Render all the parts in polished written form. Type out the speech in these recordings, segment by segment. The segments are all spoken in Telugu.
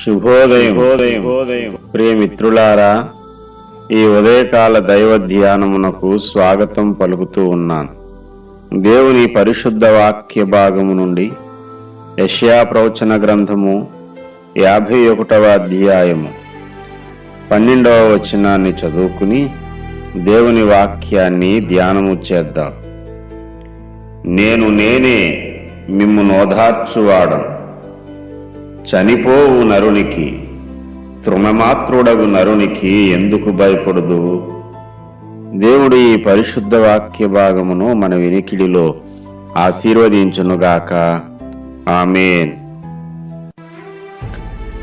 శుభోదయం ప్రియమిత్రులారా, ఈ ఉదయకాల దైవ ధ్యానమునకు స్వాగతం పలుకుతూ ఉన్నాను. దేవుని పరిశుద్ధ వాక్య భాగము నుండి యెషయా ప్రవచన గ్రంథము 51వ అధ్యాయము 12వ వచనాన్ని చదువుకుని దేవుని వాక్యాన్ని ధ్యానము చేద్దాం. నేనే మిమ్ము ఓదార్చువాడను, చనిపోవు నరునికి, తృణమాత్రుడగు నరునికి ఎందుకు భయపడదు? దేవుడు ఈ పరిశుద్ధ వాక్య భాగమును మన వినికిడిలో ఆశీర్వదించునుగాక. ఆమేన్.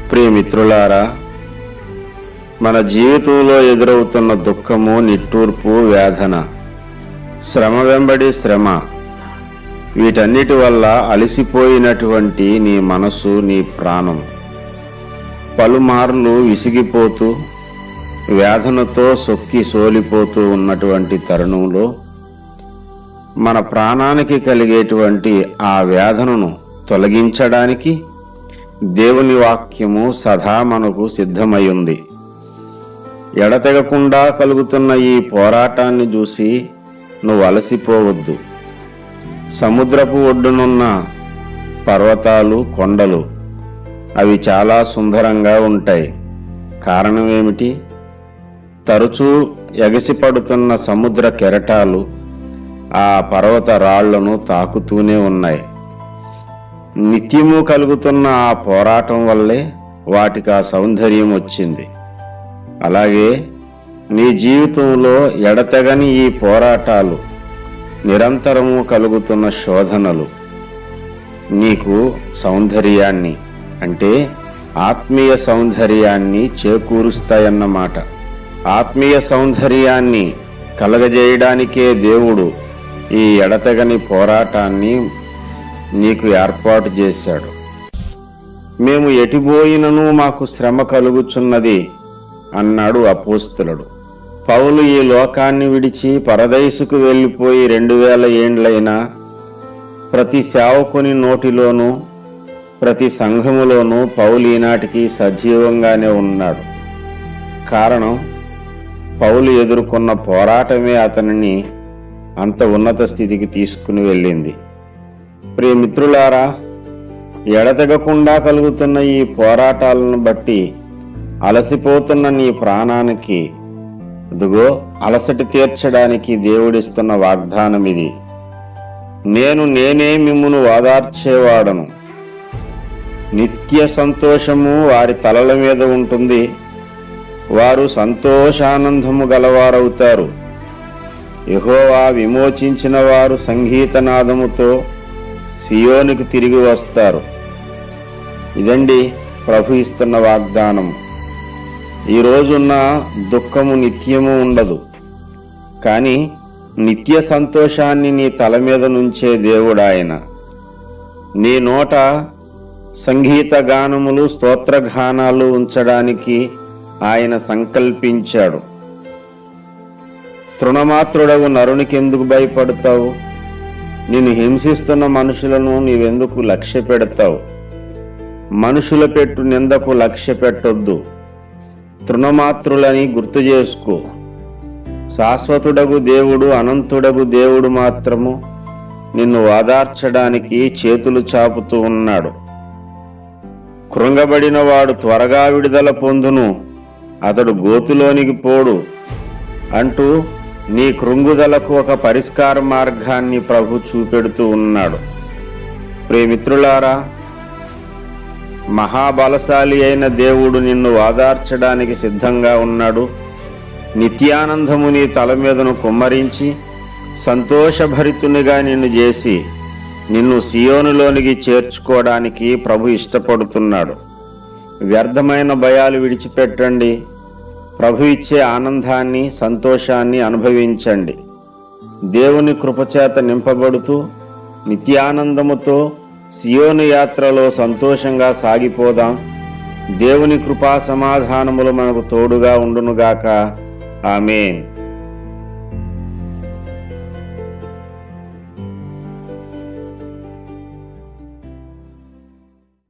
ప్రియమిత్రులారా, మన జీవితంలో ఎదురవుతున్న దుఃఖము, నిట్టూర్పు, వేదన, శ్రమ వెంబడి శ్రమ, వీటన్నిటి వల్ల అలసిపోయినటువంటి నీ మనసు, నీ ప్రాణం పలుమార్లు విసిగిపోతూ వేదనతో సొక్కి సోలిపోతూ ఉన్నటువంటి తరుణంలో మన ప్రాణానికి కలిగేటువంటి ఆ వేదనను తొలగించడానికి దేవుని వాక్యము సదా మనకు సిద్ధమై ఉంది. ఎడతెగకుండా కలుగుతున్న ఈ పోరాటాన్ని చూసి నువ్వు అలసిపోవద్దు. సముద్రపు ఒడ్డునున్న పర్వతాలు, కొండలు అవి చాలా సుందరంగా ఉంటాయి. కారణం ఏమిటి? తరచూ ఎగసిపడుతున్న సముద్ర కెరటాలు ఆ పర్వత రాళ్లను తాకుతూనే ఉన్నాయి. నిత్యము కలుగుతున్న ఆ పోరాటం వల్లే వాటికి ఆ సౌందర్యం వచ్చింది. అలాగే నీ జీవితంలో ఎడతెగని ఈ పోరాటాలు, నిరంతరము కలుగుతున్న శోధనలు నీకు సౌందర్యాన్ని, అంటే ఆత్మీయ సౌందర్యాన్ని చేకూరుస్తాయన్నమాట. ఆత్మీయ సౌందర్యాన్ని కలగజేయడానికే దేవుడు ఈ ఎడతెగని పోరాటాన్ని నీకు ఏర్పాటు చేశాడు. మేము ఎటుపోయినను మాకు శ్రమ కలుగుచున్నది అన్నాడు అపోస్తలుడు. పౌలు ఈ లోకాన్ని విడిచి పరదైసుకు వెళ్ళిపోయి 2000 ఏండ్లైనా ప్రతి సేవకుని నోటిలోనూ, ప్రతి సంఘములోనూ పౌలు ఈనాటికి సజీవంగానే ఉన్నాడు. కారణం, పౌలు ఎదుర్కొన్న పోరాటమే అతనిని అంత ఉన్నత స్థితికి తీసుకుని వెళ్ళింది. ప్రియమిత్రులారా, ఎడతెగకుండా కలుగుతున్న ఈ పోరాటాలను బట్టి అలసిపోతున్న నీ ప్రాణానికి ఇదిగో అలసట తీర్చడానికి దేవుడిస్తున్న వాగ్దానం ఇది. నేనే మిమ్మును ఓదార్చేవాడను, నిత్య సంతోషము వారి తలల మీద ఉంటుంది, వారు సంతోషానందము గలవారవుతారు. యెహోవా విమోచించిన వారు సంగీతనాదముతో సియోనుకు తిరిగి వస్తారు. ఇదండి ప్రభు ఇస్తున్న వాగ్దానం. ఈ రోజున్న దుఃఖము నిత్యము ఉండదు, కానీ నిత్య సంతోషాన్ని నీ తల మీద నుంచే దేవుడు ఆయన. నీ నోట సంగీత గానములు, స్తోత్రగానాలు ఉంచడానికి ఆయన సంకల్పించాడు. తృణమాత్రుడవు నరునికి ఎందుకు భయపడతావు? నిన్ను హింసిస్తున్న మనుషులను నీవెందుకు లక్ష్య పెడతావు? మనుషుల పెట్టు నిందకు లక్ష్య పెట్టొద్దు. తృణమాత్రులని గుర్తు చేసుకో. శాశ్వతుడగు దేవుడు, అనంతుడగు దేవుడు మాత్రము నిన్ను ఓదార్చడానికి చేతులు చాపుతూ ఉన్నాడు. కృంగబడిన వాడు త్వరగా విడుదల పొందును, అతడు గోతులోనికి పోడు అంటూ నీ కృంగుదలకు ఒక పరిష్కార మార్గాన్ని ప్రభు చూపెడుతూ ఉన్నాడు. ప్రియమిత్రులారా, మహాబలశాలి అయిన దేవుడు నిన్ను ఓదార్చడానికి సిద్ధంగా ఉన్నాడు. నిత్యానందము నీ తల మీదను కుమ్మరించి సంతోషభరితునిగా నిన్ను చేసి నిన్ను సియోనులోనికి చేర్చుకోవడానికి ప్రభు ఇష్టపడుతున్నాడు. వ్యర్థమైన భయాలు విడిచిపెట్టండి. ప్రభు ఇచ్చే ఆనందాన్ని, సంతోషాన్ని అనుభవించండి. దేవుని కృపచేత నింపబడుతూ నిత్యానందముతో సియోను యాత్రలో సంతోషంగా సాగిపోదాం. దేవుని కృపా సమాధానములు మనకు తోడుగా ఉండునుగాక. ఆమేన్.